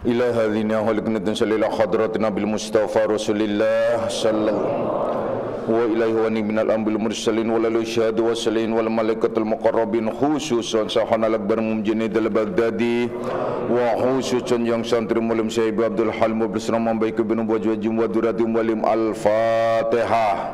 إلى هذه خلقنا تنسل إلى حضرتنا بالمصطفى رسول الله صلى الله وإليه وني من الأنبياء المرسلين والشهداء والصالحين والملائكة المقربين خصوصا سيدنا الأكبر مجنيد al-Baghdadi wa khususan yang santri mulim Syekh Abdul Halim bersama baik bin wajib wa duratim walim al-Fatihah.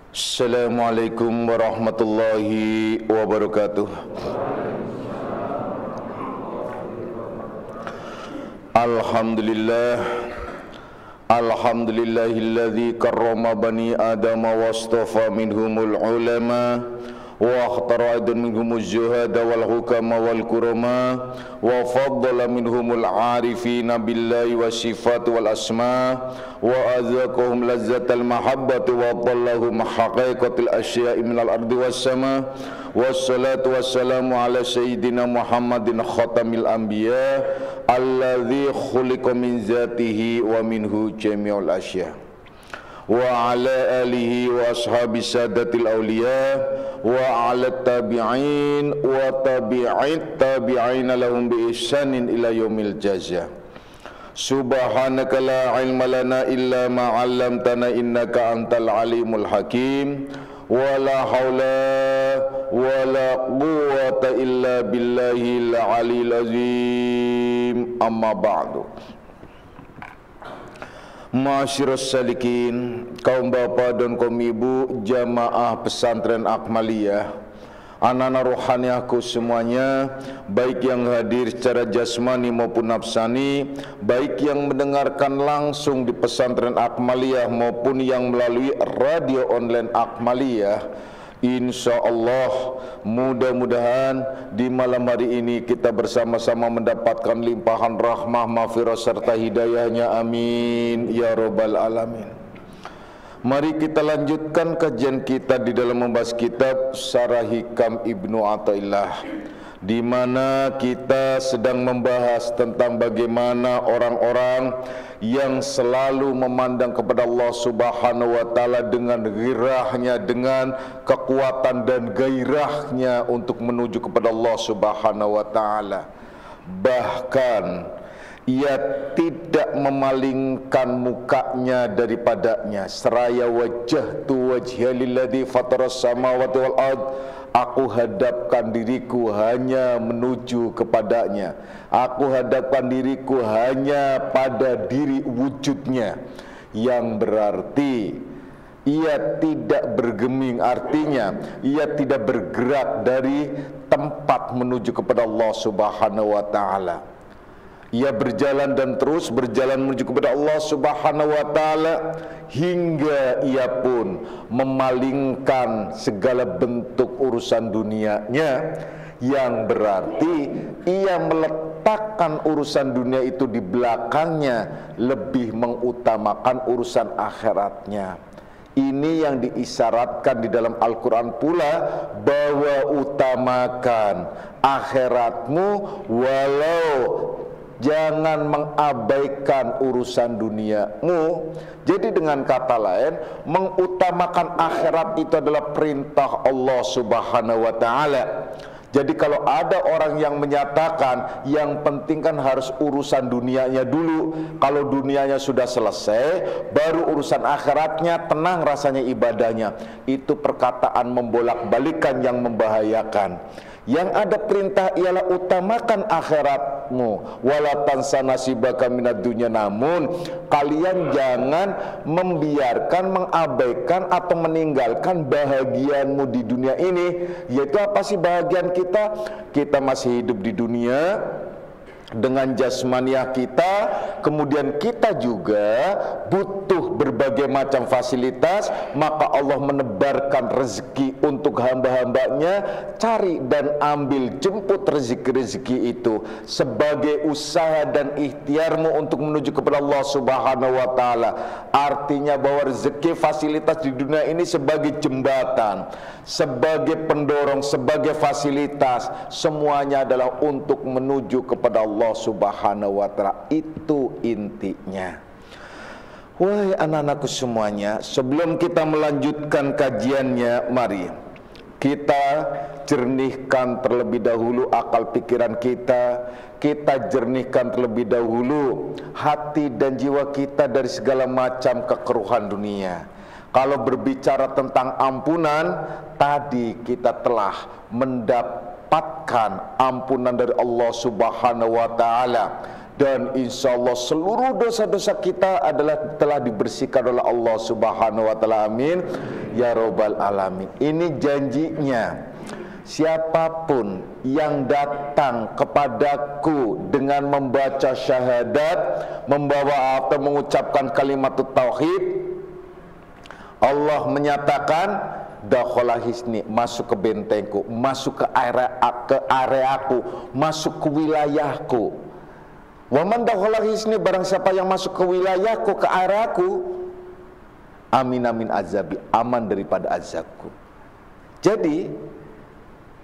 Assalamualaikum warahmatullahi wabarakatuh. Alhamdulillah, alhamdulillahilladzi karrama bani adama wastafa minhumul ulama wa akhtara aidan minhumuz zuhada wal hukama wal kurama wa faddala minhumul arifina billahi was sifat wal asma wa azaqahum lazzatal mahabbati wa dallahum haqiqatil asya'i minal ardi was sama wassalatu wassalamu ala sayyidina Muhammadin khatamil anbiya alladzi khuliqa min zatihi wa minhu jami'ul asya' wa ala alihi wa ashabi sadatil awliya wa ala tabi'in wa tabi'it tabi'ina lahum bi ihsanin ila yaumil jazaa. Subhanaka la ilma lana illa ma 'allamtana innaka antal alimul hakim wa la haula wa la quwwata illa billahil aliyil azim. Amma ba'du. Masyarus salikin, kaum bapak dan kaum ibu jamaah pesantren Akmaliyah, anak-anak rohaniahku semuanya, baik yang hadir secara jasmani maupun nafsani, baik yang mendengarkan langsung di pesantren Akmaliyah maupun yang melalui radio online Akmaliyah. Insya Allah mudah-mudahan di malam hari ini kita bersama-sama mendapatkan limpahan rahmah, maghfirah serta hidayahnya, amin ya rabbal alamin. Mari kita lanjutkan kajian kita di dalam membahas kitab Syarah Hikam Ibnu Athaillah, di mana kita sedang membahas tentang bagaimana orang-orang yang selalu memandang kepada Allah Subhanahu wa taala dengan ghirahnya, dengan kekuatan dan gairahnya untuk menuju kepada Allah Subhanahu wa taala. Bahkan ia tidak memalingkan mukanya daripadanya. Seraya wajjahtu wajhiya lilladzi fataras samawati wal ard, aku hadapkan diriku hanya menuju kepadanya. Aku hadapkan diriku hanya pada diri wujudnya, yang berarti ia tidak bergeming, artinya ia tidak bergerak dari tempat menuju kepada Allah Subhanahu wa taala. Ia berjalan dan terus berjalan menuju kepada Allah Subhanahu wa taala hingga ia pun memalingkan segala bentuk urusan dunianya, yang berarti ia meletakkan urusan dunia itu di belakangnya, lebih mengutamakan urusan akhiratnya. Ini yang diisyaratkan di dalam Al-Quran pula, bahwa utamakan akhiratmu walau jangan mengabaikan urusan duniamu. Jadi dengan kata lain, mengutamakan akhirat itu adalah perintah Allah Subhanahu wa taala. Jadi kalau ada orang yang menyatakan yang penting kan harus urusan dunianya dulu, kalau dunianya sudah selesai baru urusan akhiratnya tenang rasanya ibadahnya, itu perkataan membolak-balikan yang membahayakan. Yang ada perintah ialah utamakan akhiratmu, wala tansa nasibaka minad dunya. Namun kalian jangan membiarkan, mengabaikan atau meninggalkan bahagianmu di dunia ini. Yaitu apa sih bahagian kita? Kita masih hidup di dunia, dengan jasmaniah kita, kemudian kita juga butuh berbagai macam fasilitas, maka Allah menebarkan rezeki untuk hamba-hambanya. Cari dan ambil, jemput rezeki-rezeki itu sebagai usaha dan ikhtiarmu untuk menuju kepada Allah Subhanahu wa Ta'ala. Artinya bahwa rezeki fasilitas di dunia ini sebagai jembatan, sebagai pendorong, sebagai fasilitas, semuanya adalah untuk menuju kepada Allah Subhanahu wa Ta'ala. Itu intinya. Wahai anak-anakku semuanya, sebelum kita melanjutkan kajiannya, mari kita jernihkan terlebih dahulu akal pikiran kita. Kita jernihkan terlebih dahulu hati dan jiwa kita dari segala macam kekeruhan dunia. Kalau berbicara tentang ampunan, tadi kita telah mendapatkan ampunan dari Allah Subhanahu wa Ta'ala, dan insya Allah seluruh dosa-dosa kita adalah telah dibersihkan oleh Allah Subhanahu wa Ta'ala. Amin ya robbal alamin. Ini janjinya. Siapapun yang datang kepadaku dengan membaca syahadat, membawa atau mengucapkan kalimat tauhid, Allah menyatakan dakhala hisni, masuk ke bentengku, masuk ke areaku, masuk ke wilayahku. Wa man dakhala hisni, barang siapa yang masuk ke wilayahku, ke areaku, amina min azabi, aman daripada azabku. Jadi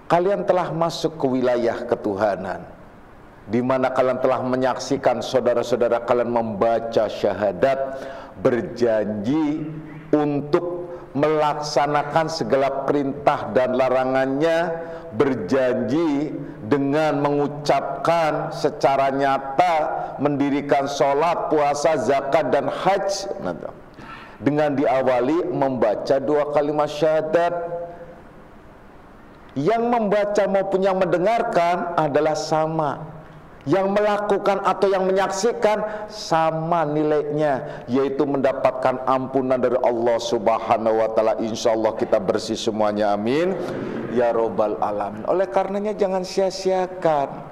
kalian telah masuk ke wilayah ketuhanan, di mana kalian telah menyaksikan saudara-saudara kalian membaca syahadat, berjanji untuk melaksanakan segala perintah dan larangannya, berjanji dengan mengucapkan secara nyata, mendirikan sholat, puasa, zakat, dan haji, dengan diawali membaca 2 kalimat syahadat. Yang membaca maupun yang mendengarkan adalah sama, yang melakukan atau yang menyaksikan sama nilainya, yaitu mendapatkan ampunan dari Allah Subhanahu wa Ta'ala. Insyaallah kita bersih semuanya, amin ya robbal alamin. Oleh karenanya jangan sia-siakan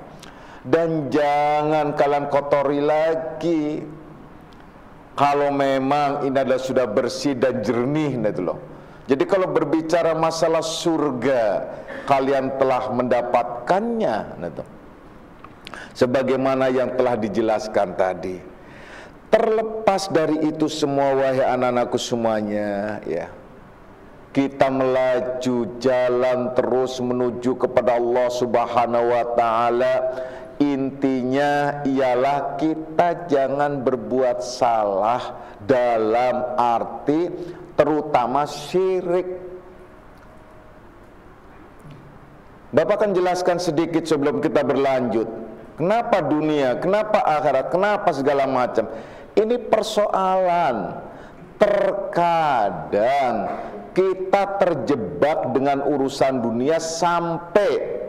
dan jangan kalian kotori lagi. Kalau memang ini adalah sudah bersih dan jernih, gitu loh. Jadi kalau berbicara masalah surga, kalian telah mendapatkannya, gitu. Sebagaimana yang telah dijelaskan tadi. Terlepas dari itu semua, wahai anak-anakku semuanya, ya, kita melaju jalan terus menuju kepada Allah Subhanahu wa Ta'ala. Intinya ialah kita jangan berbuat salah dalam arti terutama syirik. Bapak akan jelaskan sedikit sebelum kita berlanjut. Kenapa dunia, kenapa akhirat, kenapa segala macam. Ini persoalan. Terkadang kita terjebak dengan urusan dunia sampai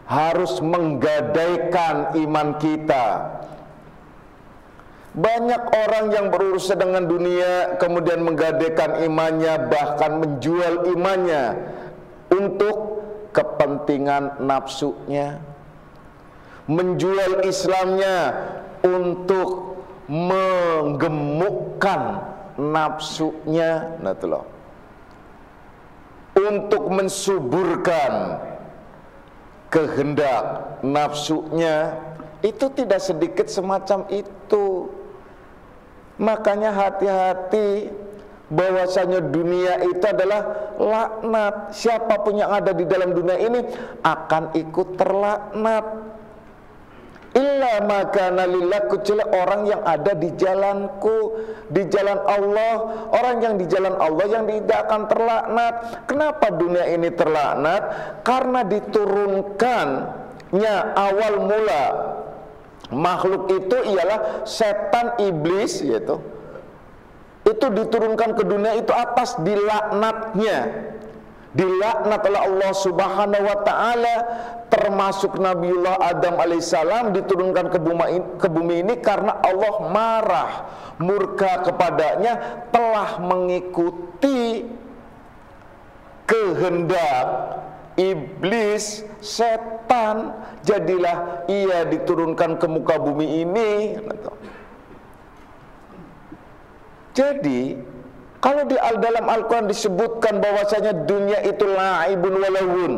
harus menggadaikan iman kita. Banyak orang yang berurusan dengan dunia kemudian menggadaikan imannya, bahkan menjual imannya untuk kepentingan nafsunya, menjual Islamnya untuk menggemukkan nafsunya, untuk mensuburkan kehendak nafsunya. Itu tidak sedikit semacam itu. Makanya hati-hati, bahwasanya dunia itu adalah laknat. Siapapun yang ada di dalam dunia ini akan ikut terlaknat. Illa makana lillah, kecuali orang yang ada di jalanku, di jalan Allah. Orang yang di jalan Allah yang tidak akan terlaknat. Kenapa dunia ini terlaknat? Karena diturunkannya awal mula makhluk itu ialah setan iblis, yaitu itu diturunkan ke dunia itu atas dilaknatnya, dilaknat oleh Allah Subhanahu wa Ta'ala, termasuk Nabiullah Adam alaihissalam diturunkan ke bumi ini karena Allah marah, murka kepadanya, telah mengikuti kehendak iblis, setan, jadilah ia diturunkan ke muka bumi ini. Jadi kalau di dalam Al-Quran disebutkan bahwasanya dunia itu la'ibun walahun,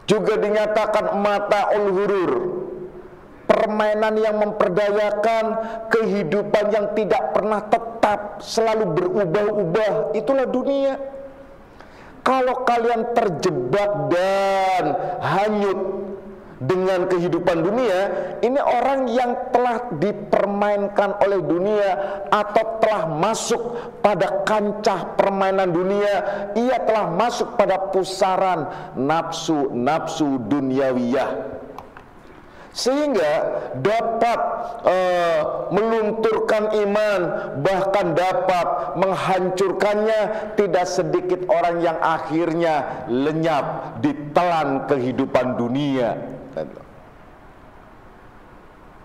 juga dinyatakan mata'ul hurur, permainan yang memperdayakan, kehidupan yang tidak pernah tetap, selalu berubah-ubah, itulah dunia. Kalau kalian terjebak dan hanyut dengan kehidupan dunia, ini orang yang telah dipermainkan oleh dunia atau telah masuk pada kancah permainan dunia. Ia telah masuk pada pusaran nafsu duniawiyah, sehingga dapat melunturkan iman, bahkan dapat menghancurkannya. Tidak sedikit orang yang akhirnya lenyap ditelan kehidupan dunia.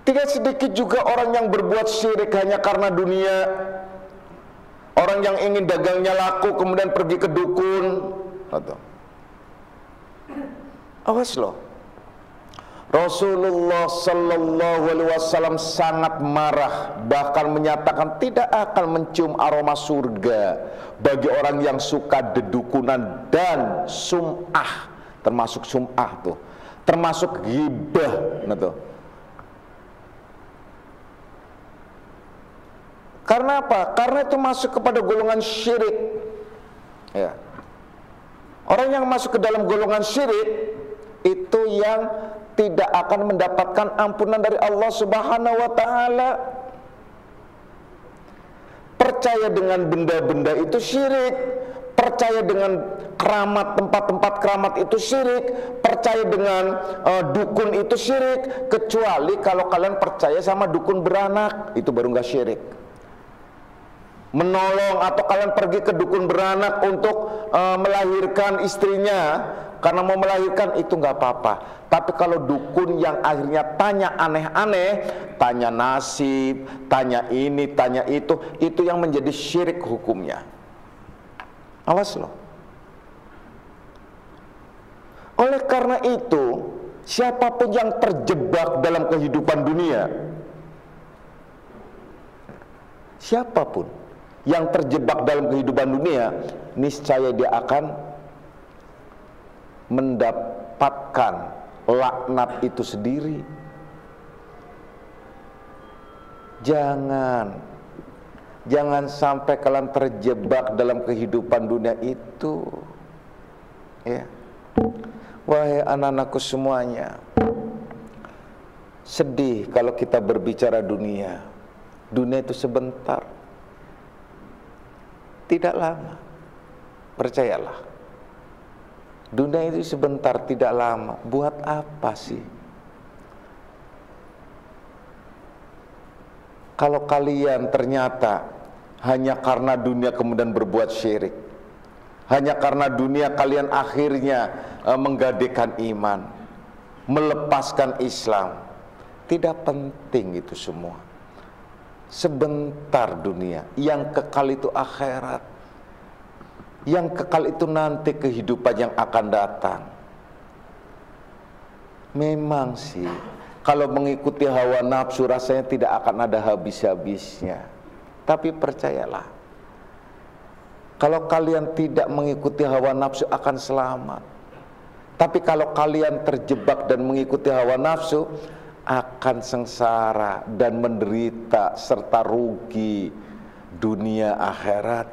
Tidak sedikit juga orang yang berbuat syirik hanya karena dunia. Orang yang ingin dagangnya laku kemudian pergi ke dukun. Awas loh, Rasulullah Sallallahu Alaihi Wasallam sangat marah, bahkan menyatakan tidak akan mencium aroma surga bagi orang yang suka dedukunan dan sum'ah. Termasuk sum'ah tuh, termasuk ghibah. Karena apa? Karena itu masuk kepada golongan syirik. Ya. Orang yang masuk ke dalam golongan syirik itu yang tidak akan mendapatkan ampunan dari Allah Subhanahu wa Ta'ala. Percaya dengan benda-benda itu syirik, percaya dengan keramat, tempat-tempat keramat itu syirik, percaya dengan dukun itu syirik, kecuali kalau kalian percaya sama dukun beranak, itu baru nggak syirik. Menolong atau kalian pergi ke dukun beranak untuk melahirkan istrinya karena mau melahirkan, itu nggak apa-apa. Tapi kalau dukun yang akhirnya tanya aneh-aneh, tanya nasib, tanya ini, tanya itu yang menjadi syirik hukumnya. Awas loh. Oleh karena itu, siapapun yang terjebak dalam kehidupan dunia, siapapun yang terjebak dalam kehidupan dunia, niscaya dia akan mendapatkan laknat itu sendiri. Jangan sampai kalian terjebak dalam kehidupan dunia itu. Ya. Wahai anak-anakku semuanya, sedih kalau kita berbicara dunia. Dunia itu sebentar, tidak lama. Percayalah, dunia itu sebentar, tidak lama. Buat apa sih? Kalau kalian ternyata hanya karena dunia kemudian berbuat syirik, hanya karena dunia kalian akhirnya menggadaikan iman, melepaskan Islam, tidak penting itu semua. Sebentar dunia, yang kekal itu akhirat. Yang kekal itu nanti kehidupan yang akan datang. Memang sih, kalau mengikuti hawa nafsu rasanya tidak akan ada habis-habisnya. Tapi percayalah, kalau kalian tidak mengikuti hawa nafsu akan selamat. Tapi kalau kalian terjebak dan mengikuti hawa nafsu, akan sengsara dan menderita serta rugi dunia akhirat.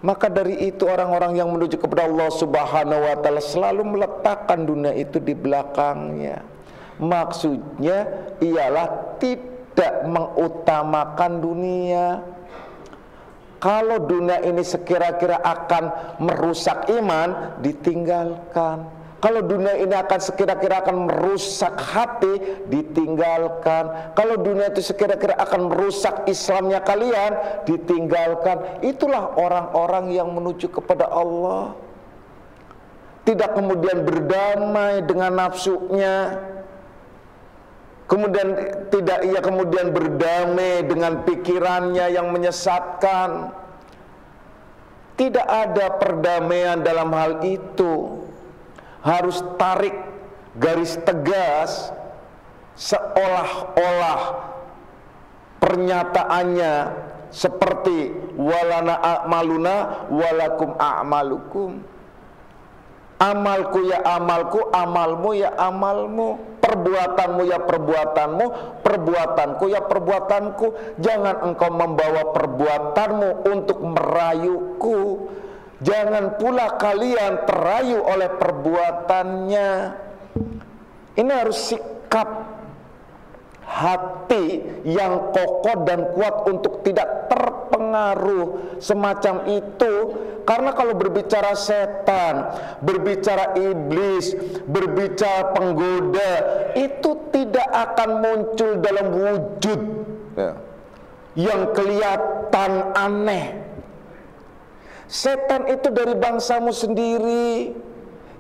Maka dari itu orang-orang yang menuju kepada Allah Subhanahu wa Ta'ala selalu meletakkan dunia itu di belakangnya. Maksudnya ialah tidak mengutamakan dunia. Kalau dunia ini sekira-kira akan merusak iman, ditinggalkan. Kalau dunia ini akan sekira-kira akan merusak hati, ditinggalkan. Kalau dunia itu sekira-kira akan merusak Islamnya kalian, ditinggalkan. Itulah orang-orang yang menuju kepada Allah. Tidak kemudian berdamai dengan nafsunya, kemudian tidak ia kemudian berdamai dengan pikirannya yang menyesatkan. Tidak ada perdamaian dalam hal itu. Harus tarik garis tegas, seolah-olah pernyataannya seperti walana a'maluna walakum a'malukum. Amalku ya amalku, amalmu ya amalmu, perbuatanmu ya perbuatanmu, perbuatanku ya perbuatanku. Jangan engkau membawa perbuatanmu untuk merayuku, jangan pula kalian terayu oleh perbuatannya. Ini harus sikap hati yang kokoh dan kuat untuk tidak terpengaruh semacam itu. Karena kalau berbicara setan, berbicara iblis, berbicara penggoda, itu tidak akan muncul dalam wujud yang kelihatan aneh. Setan itu dari bangsamu sendiri,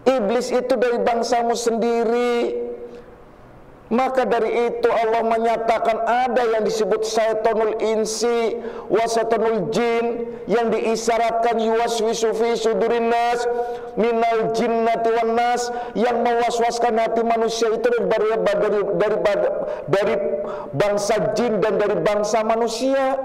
iblis itu dari bangsamu sendiri. Maka dari itu Allah menyatakan ada yang disebut syaitanul insi wa syaitanul jin, yang diisyaratkan yuwaswisu fi sudurin nas minal jinnati wan nas, yang mewaswaskan hati manusia itu dari bangsa jin dan dari bangsa manusia.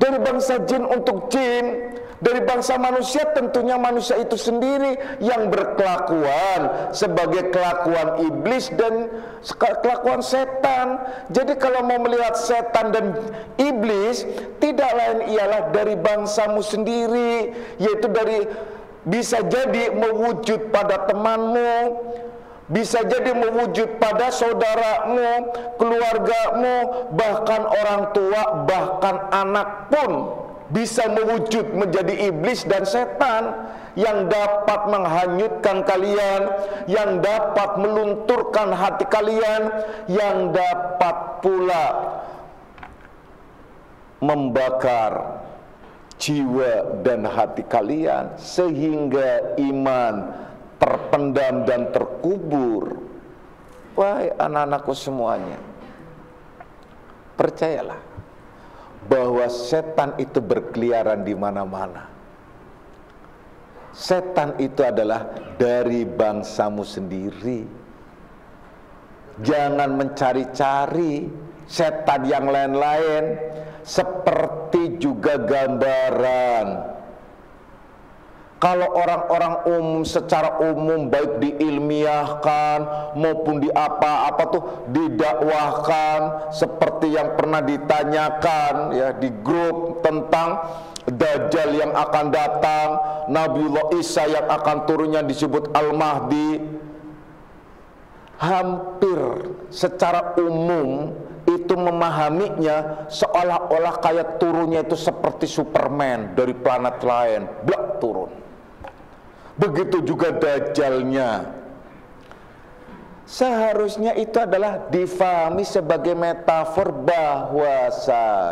Dari bangsa jin untuk jin, dari bangsa manusia tentunya manusia itu sendiri yang berkelakuan sebagai kelakuan iblis dan kelakuan setan. Jadi kalau mau melihat setan dan iblis, tidak lain ialah dari bangsamu sendiri, yaitu dari, bisa jadi mewujud pada temanmu, bisa jadi mewujud pada saudaramu, keluargamu, bahkan orang tua, bahkan anak pun bisa mewujud menjadi iblis dan setan yang dapat menghanyutkan kalian, yang dapat melunturkan hati kalian, yang dapat pula membakar jiwa dan hati kalian sehingga iman terpendam dan terkubur. Wahai anak-anakku semuanya, percayalah bahwa setan itu berkeliaran di mana-mana. Setan itu adalah dari bangsamu sendiri. Jangan mencari-cari setan yang lain-lain, seperti juga gambaran. Kalau orang-orang umum secara umum, baik diilmiahkan maupun di apa-apa tuh didakwahkan, seperti yang pernah ditanyakan ya di grup tentang Dajjal yang akan datang, Nabiullah Isa yang akan turunnya disebut Al-Mahdi. Hampir secara umum itu memahaminya seolah-olah kayak turunnya itu seperti Superman dari planet lain, blak turun. Begitu juga Dajjalnya. Seharusnya itu adalah difahami sebagai metafor bahwasanya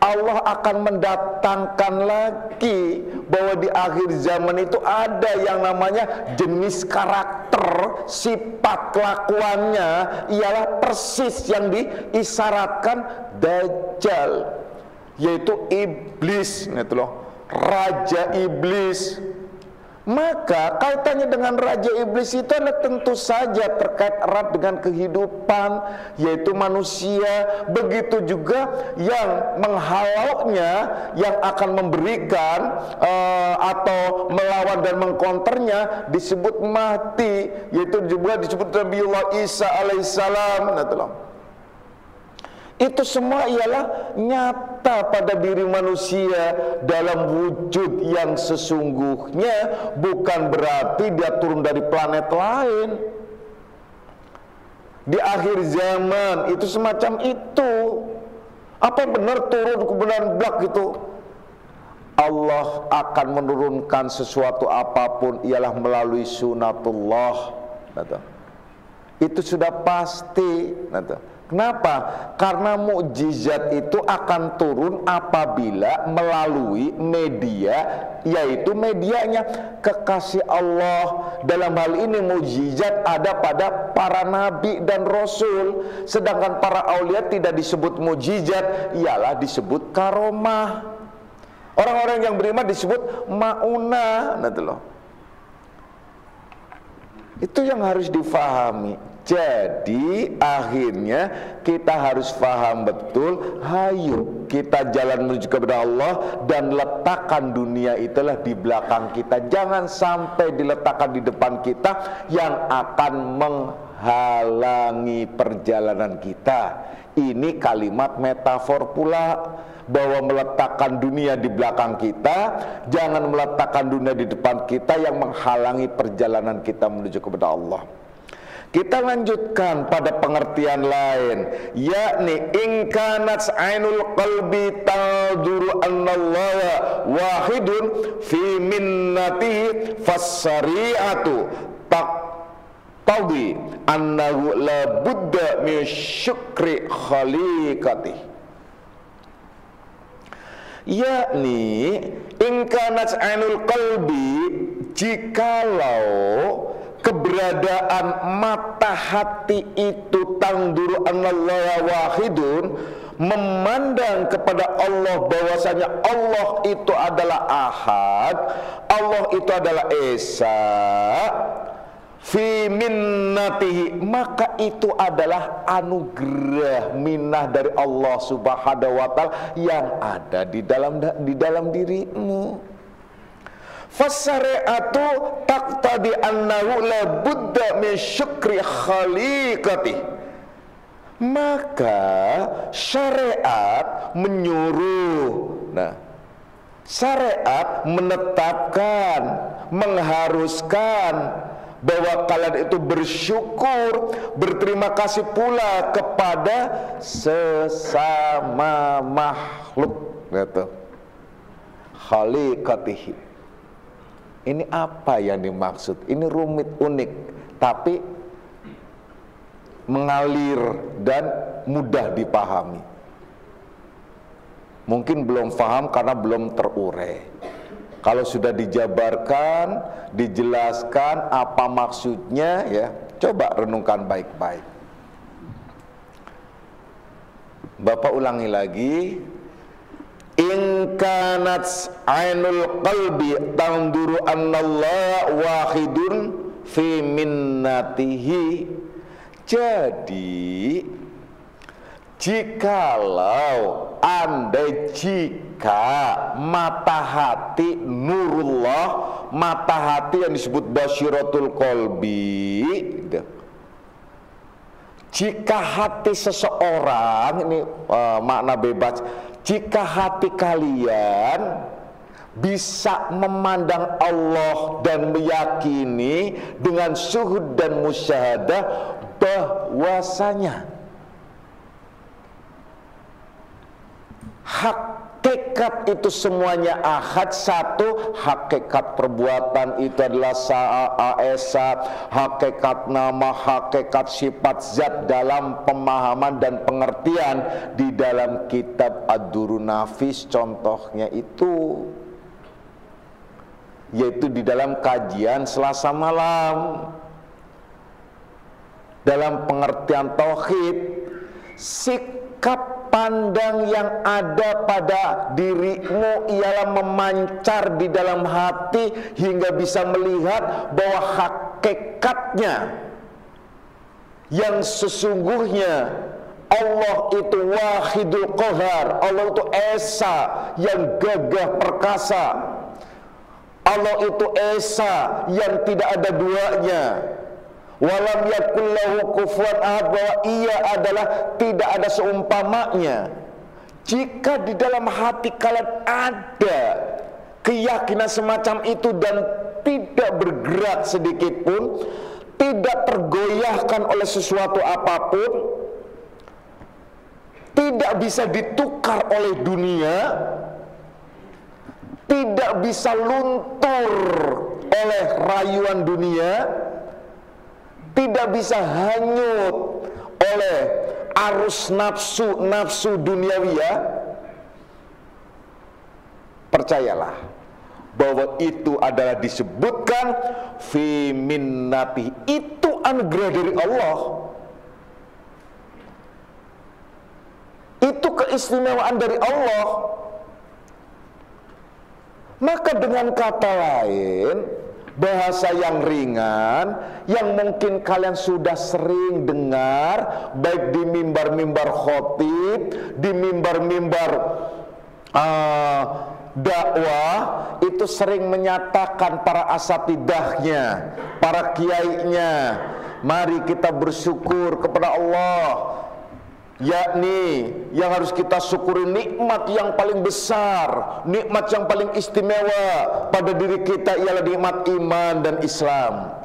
Allah akan mendatangkan lagi, bahwa di akhir zaman itu ada yang namanya jenis karakter, sifat kelakuannya ialah persis yang diisyaratkan Dajjal, yaitu iblis, gitu loh, raja iblis. Maka kaitannya dengan raja iblis itu adalah tentu saja terkait erat dengan kehidupan, yaitu manusia. Begitu juga yang menghalaunya, yang akan memberikan atau melawan dan mengkonternya disebut mati, yaitu juga disebut Nabiullah Isa alaihissalam. Itu semua ialah nyata pada diri manusia dalam wujud yang sesungguhnya, bukan berarti dia turun dari planet lain. Di akhir zaman itu semacam itu. Apa benar turun kemudian blak gitu? Allah akan menurunkan sesuatu apapun ialah melalui sunatullah. Itu sudah pasti. Kenapa? Karena mukjizat itu akan turun apabila melalui media, yaitu medianya kekasih Allah. Dalam hal ini mukjizat ada pada para nabi dan rasul, sedangkan para aulia tidak disebut mukjizat, ialah disebut karomah. Orang-orang yang beriman disebut maunah. Itu yang harus difahami. Jadi akhirnya kita harus paham betul, hayu kita jalan menuju kepada Allah dan letakkan dunia itulah di belakang kita. Jangan sampai diletakkan di depan kita yang akan menghalangi perjalanan kita. Ini kalimat metafor pula, bahwa meletakkan dunia di belakang kita, jangan meletakkan dunia di depan kita yang menghalangi perjalanan kita menuju kepada Allah. Kita lanjutkan pada pengertian lain, yakni in kanat ainul qalbi taduru annallaha wahidun fi minnatihi fassari'atu taqtadi annahu la budda min syukri khaliqati. Yakni in kanat ainul qalbi, jikalau keberadaan mata hati itu tangduru anallaha wahidun, memandang kepada Allah bahwasanya Allah itu adalah ahad, Allah itu adalah esa, fi minnatihi, maka itu adalah anugerah minnah dari Allah Subhanahu wa taala yang ada di dalam dirimu. Fasyari'atu taqtadi annahu la budda min syukri khaliqati. Maka syariat menyuruh, syariat menetapkan, mengharuskan bahwa kalian itu bersyukur, berterima kasih pula kepada sesama makhluk, gitu. Khaliqatihi. Ini apa yang dimaksud? Ini rumit, unik, tapi mengalir dan mudah dipahami. Mungkin belum paham karena belum terurai. Kalau sudah dijabarkan, dijelaskan apa maksudnya, ya, coba renungkan baik-baik. Bapak ulangi lagi. In kanat ainul qalbi tanduru annallaha wahidun fi minnatihi. Jadi jikalau jika mata hati nurullah, mata hati yang disebut basyiratul qalbi, jika hati seseorang, ini makna bebas, jika hati kalian bisa memandang Allah dan meyakini dengan syuhud dan musyahadah bahwasanya hakikat itu semuanya ahad, satu, hakikat perbuatan itu adalah sa'a esa, hakikat nama, hakikat sifat zat dalam pemahaman dan pengertian di dalam kitab Ad-Durrun Nafis, contohnya itu, yaitu di dalam kajian Selasa malam dalam pengertian tauhid. Sikap pandang yang ada pada dirimu ialah memancar di dalam hati hingga bisa melihat bahwa hakikatnya yang sesungguhnya Allah itu wahidul qahar, Allah itu esa yang gagah perkasa, Allah itu esa yang tidak ada duanya. Walam yakul lahu kufuwan ahad, bahwa ia adalah tidak ada seumpamanya. Jika di dalam hati kalian ada keyakinan semacam itu dan tidak bergerak sedikit pun, tidak tergoyahkan oleh sesuatu apapun, tidak bisa ditukar oleh dunia, tidak bisa luntur oleh rayuan dunia, tidak bisa hanyut oleh arus nafsu duniawiyah, percayalah bahwa itu adalah disebutkan fi minnati, itu anugerah dari Allah, itu keistimewaan dari Allah. Maka dengan kata lain, bahasa yang ringan yang mungkin kalian sudah sering dengar, baik di mimbar-mimbar khotib, di mimbar-mimbar dakwah, itu sering menyatakan para asatidahnya, para kiainya, mari kita bersyukur kepada Allah, yakni yang harus kita syukuri nikmat yang paling besar, nikmat yang paling istimewa pada diri kita ialah nikmat iman dan Islam.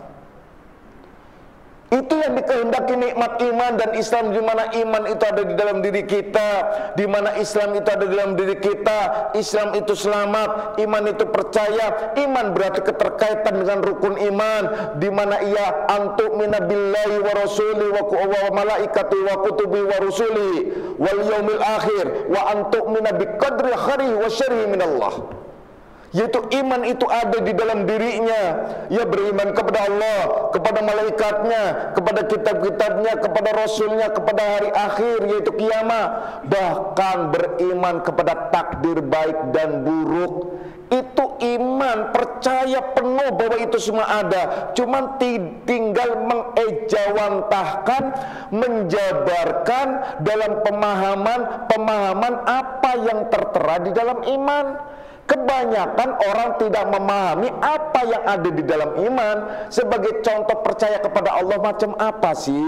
Itu yang dikehendaki, nikmat iman dan Islam, di mana iman itu ada di dalam diri kita, di mana Islam itu ada di dalam diri kita. Islam itu selamat, iman itu percaya. Iman berarti keterkaitan dengan rukun iman, di mana ia antu'mina billahi wa rasuli wa malaikati wa kutubi wa rusuli wal yaumil akhir wa antu'mina biqadri khairihi wa syarrihi minallah. Yaitu iman itu ada di dalam dirinya. Ia beriman kepada Allah, kepada malaikatnya, kepada kitab-kitabnya, kepada rasulnya, kepada hari akhir yaitu kiamat. Bahkan beriman kepada takdir baik dan buruk. Itu iman, percaya penuh bahwa itu semua ada. Cuman tinggal mengejawantahkan, menjabarkan dalam pemahaman apa yang tertera di dalam iman. Kebanyakan orang tidak memahami apa yang ada di dalam iman. Sebagai contoh, percaya kepada Allah macam apa sih?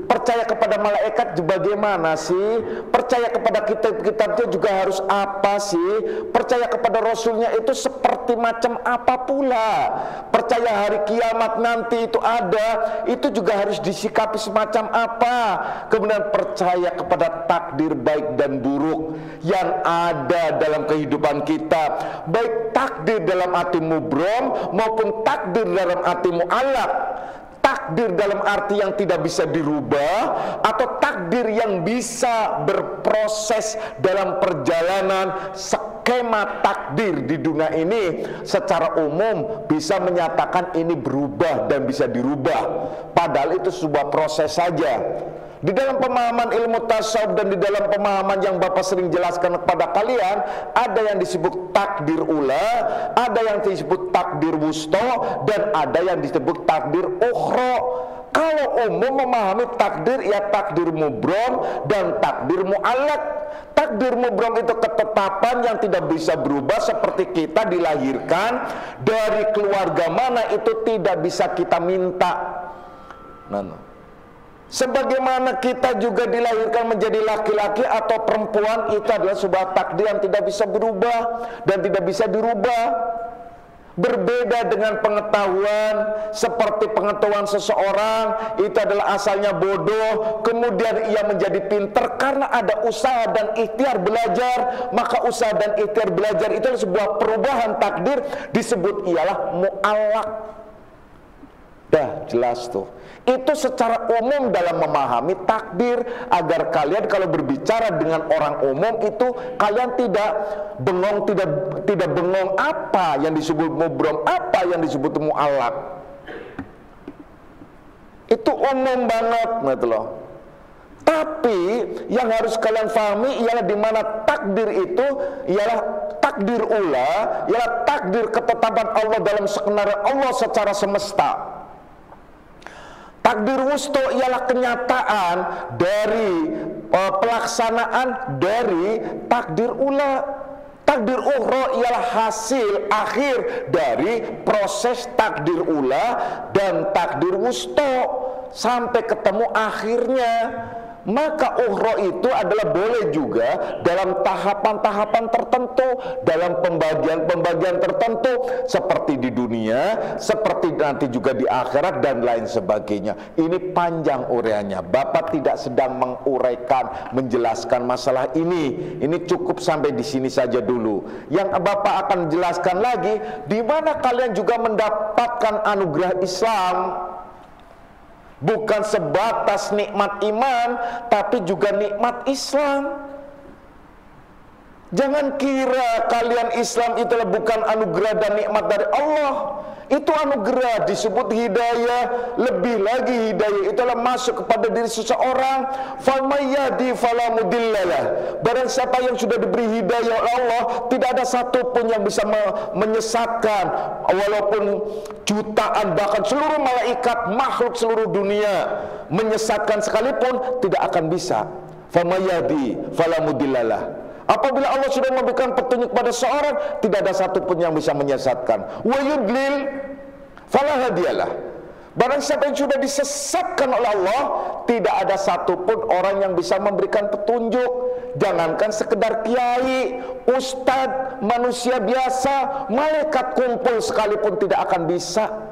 Percaya kepada malaikat bagaimana sih? Percaya kepada kitab-kitabnya juga harus apa sih? Percaya kepada rasulnya itu seperti macam apa pula? Percaya hari kiamat nanti itu ada, itu juga harus disikapi semacam apa? Kemudian percaya kepada takdir baik dan buruk yang ada dalam kehidupan kita, baik takdir dalam arti mubrom maupun takdir dalam arti mu'allaq. Takdir dalam arti yang tidak bisa dirubah, atau takdir yang bisa berproses dalam perjalanan. Skema takdir di dunia ini secara umum bisa menyatakan ini berubah dan bisa dirubah, padahal itu sebuah proses saja. Di dalam pemahaman ilmu tasawuf dan di dalam pemahaman yang Bapak sering jelaskan kepada kalian, ada yang disebut takdir ula, ada yang disebut takdir wusto, dan ada yang disebut takdir ukhra. Kalau umum memahami takdir, ya takdir mubrom dan takdir mu'allaq. Takdir mubrom itu ketetapan yang tidak bisa berubah, seperti kita dilahirkan dari keluarga mana itu tidak bisa kita minta. Sebagaimana kita juga dilahirkan menjadi laki-laki atau perempuan, itu adalah sebuah takdir yang tidak bisa berubah dan tidak bisa dirubah. Berbeda dengan pengetahuan, seperti pengetahuan seseorang itu adalah asalnya bodoh, kemudian ia menjadi pintar karena ada usaha dan ikhtiar belajar. Maka usaha dan ikhtiar belajar itu adalah sebuah perubahan takdir, disebut ialah mu'allaq. Dah jelas tuh. Itu secara umum dalam memahami takdir, agar kalian kalau berbicara dengan orang umum itu kalian tidak bengong, tidak bengong apa yang disebut mubrom, apa yang disebut mu'allaq. Itu umum banget, gitu loh. Tapi yang harus kalian pahami ialah di mana takdir itu ialah takdir ula, ialah takdir ketetapan Allah dalam skenario Allah secara semesta. Takdir wusto ialah kenyataan dari pelaksanaan dari takdir ula. Takdir ukhra ialah hasil akhir dari proses takdir ula dan takdir wusto sampai ketemu akhirnya. Maka ukhra itu adalah boleh juga dalam tahapan-tahapan tertentu, dalam pembagian-pembagian tertentu, seperti di dunia, seperti nanti juga di akhirat dan lain sebagainya. Ini panjang uraiannya. Bapak tidak sedang menguraikan, menjelaskan masalah ini. Ini cukup sampai di sini saja dulu. Yang Bapak akan jelaskan lagi, di mana kalian juga mendapatkan anugerah Islam. Bukan sebatas nikmat iman, tapi juga nikmat Islam. Jangan kira kalian Islam itulah bukan anugerah dan nikmat dari Allah. Itu anugerah, disebut hidayah. Lebih lagi hidayah itulah masuk kepada diri seseorang. Famayadi falamudillalah. Barang siapa yang sudah diberi hidayah oleh Allah, tidak ada satupun yang bisa menyesatkan. Walaupun jutaan, bahkan seluruh malaikat, makhluk seluruh dunia menyesatkan sekalipun, tidak akan bisa. Famayadi falamudillalah. Apabila Allah sudah memberikan petunjuk pada seorang, tidak ada satupun yang bisa menyesatkan. Wa yudlil fala hadiyalah. Barang siapa yang sudah disesatkan oleh Allah, tidak ada satupun orang yang bisa memberikan petunjuk. Jangankan sekedar kiai, ustadz, manusia biasa, malaikat kumpul sekalipun tidak akan bisa.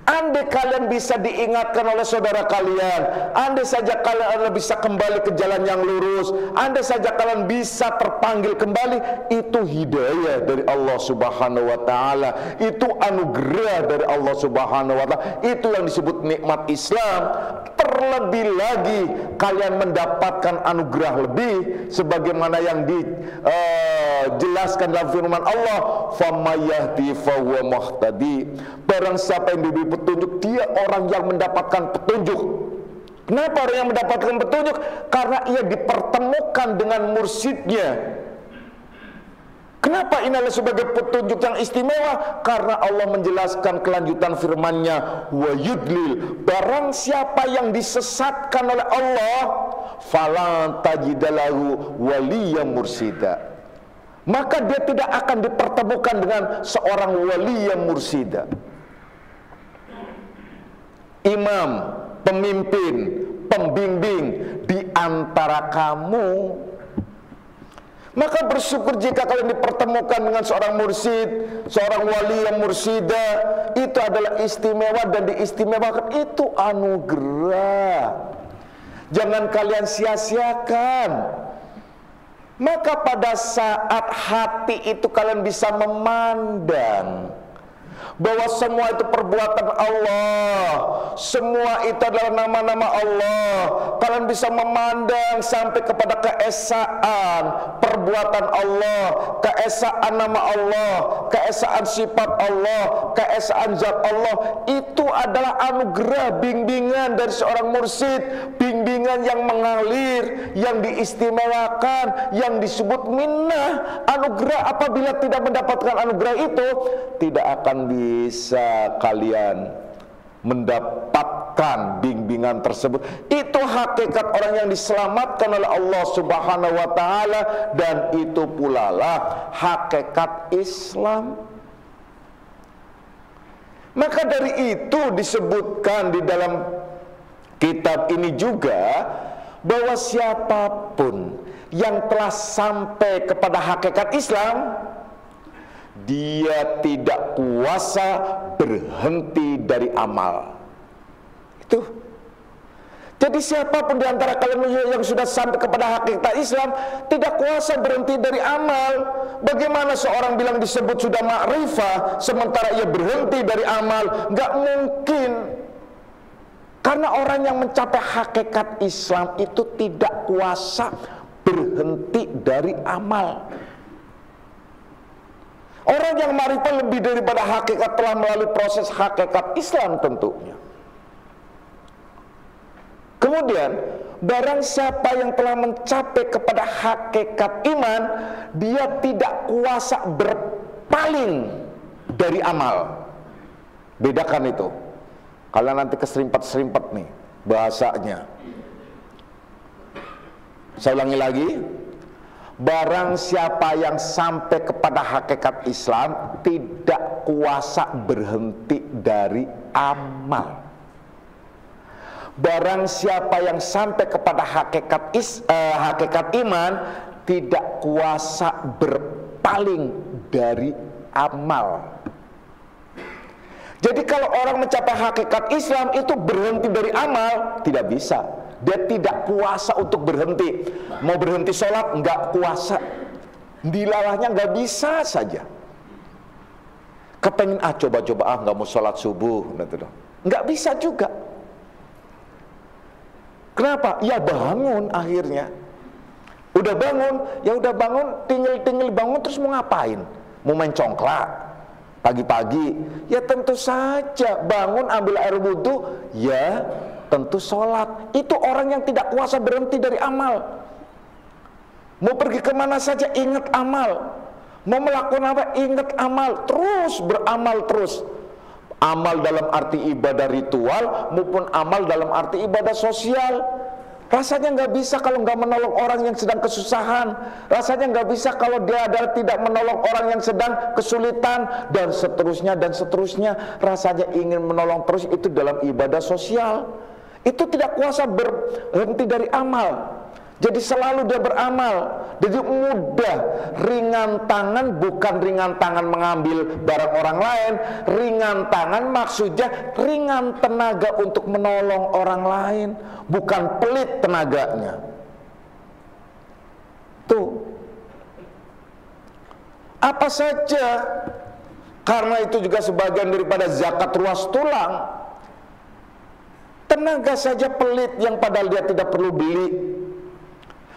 Andai kalian bisa diingatkan oleh saudara kalian, andai saja kalian bisa kembali ke jalan yang lurus, andai saja kalian bisa terpanggil kembali, itu hidayah dari Allah Subhanahu wa taala, itu anugerah dari Allah Subhanahu wa taala, itu yang disebut nikmat Islam. Terlebih lagi kalian mendapatkan anugerah lebih sebagaimana yang dijelaskan dalam firman Allah, famayahdi fahuwa muhtadi. Barang siapa yang diberi petunjuk, dia orang yang mendapatkan petunjuk. Kenapa orang yang mendapatkan petunjuk? Karena ia dipertemukan dengan mursyidnya. Kenapa ini adalah sebagai petunjuk yang istimewa? Karena Allah menjelaskan kelanjutan firman-Nya, wa yudlil. Barang siapa yang disesatkan oleh Allah, falan tajidalahu waliyyan mursida. Maka dia tidak akan dipertemukan dengan seorang wali yang mursida. Imam, pemimpin, pembimbing di antara kamu. Maka bersyukur jika kalian dipertemukan dengan seorang mursyid, seorang wali yang mursida. Itu adalah istimewa dan diistimewakan. Itu anugerah. Jangan kalian sia-siakan. Maka pada saat hati itu kalian bisa memandang bahwa semua itu perbuatan Allah, semua itu adalah nama-nama Allah. Kalian bisa memandang sampai kepada keesaan perbuatan Allah, keesaan nama Allah, keesaan sifat Allah, keesaan zat Allah. Itu adalah anugerah, bimbingan dari seorang mursyid, bimbingan yang mengalir, yang diistimewakan, yang disebut minnah. Anugerah, apabila tidak mendapatkan anugerah itu, tidak akan bisa kalian mendapatkan bimbingan tersebut. Itu hakikat orang yang diselamatkan oleh Allah Subhanahu wa taala, dan itu pula lah hakikat Islam. Maka dari itu disebutkan di dalam kitab ini juga bahwa siapapun yang telah sampai kepada hakikat Islam, dia tidak kuasa berhenti dari amal. Itu. Jadi siapapun di antara kalian yang sudah sampai kepada hakikat Islam tidak kuasa berhenti dari amal. Bagaimana seorang bilang disebut sudah ma'rifah sementara ia berhenti dari amal? Nggak mungkin. Karena orang yang mencapai hakikat Islam itu tidak kuasa berhenti dari amal. Orang yang ma'rifah lebih daripada hakikat telah melalui proses hakikat Islam tentunya. Kemudian, barang siapa yang telah mencapai kepada hakikat iman, dia tidak kuasa berpaling dari amal. Bedakan itu. Kalian nanti keserimpet-serimpet nih bahasanya. Saya ulangi lagi. Barang siapa yang sampai kepada hakikat Islam tidak kuasa berhenti dari amal. Barang siapa yang sampai kepada hakikat iman tidak kuasa berpaling dari amal. Jadi kalau orang mencapai hakikat Islam itu berhenti dari amal, tidak bisa. Dia tidak kuasa untuk berhenti. Mau berhenti sholat, nggak kuasa. Dilalahnya nggak bisa saja. Kepengen coba-coba nggak mau sholat subuh, nggak bisa juga. Kenapa? Ya bangun akhirnya. Udah bangun, ya udah bangun, tinggal bangun terus mau ngapain? Mau main congklak pagi-pagi? Ya tentu saja bangun ambil air wudhu, ya tentu sholat. Itu orang yang tidak kuasa berhenti dari amal. Mau pergi kemana saja ingat amal. Mau melakukan apa? Ingat amal. Terus beramal terus. Amal dalam arti ibadah ritual maupun amal dalam arti ibadah sosial. Rasanya nggak bisa kalau nggak menolong orang yang sedang kesusahan. Rasanya nggak bisa kalau dia adalah tidak menolong orang yang sedang kesulitan, dan seterusnya dan seterusnya. Rasanya ingin menolong terus, itu dalam ibadah sosial. Itu tidak kuasa berhenti dari amal. Jadi selalu dia beramal. Jadi mudah, ringan tangan, bukan ringan tangan mengambil barang orang lain. Ringan tangan maksudnya ringan tenaga untuk menolong orang lain, bukan pelit tenaganya. Tuh. Apa saja, karena itu juga sebagian daripada zakat ruas tulang. Tenaga saja pelit yang padahal dia tidak perlu beli.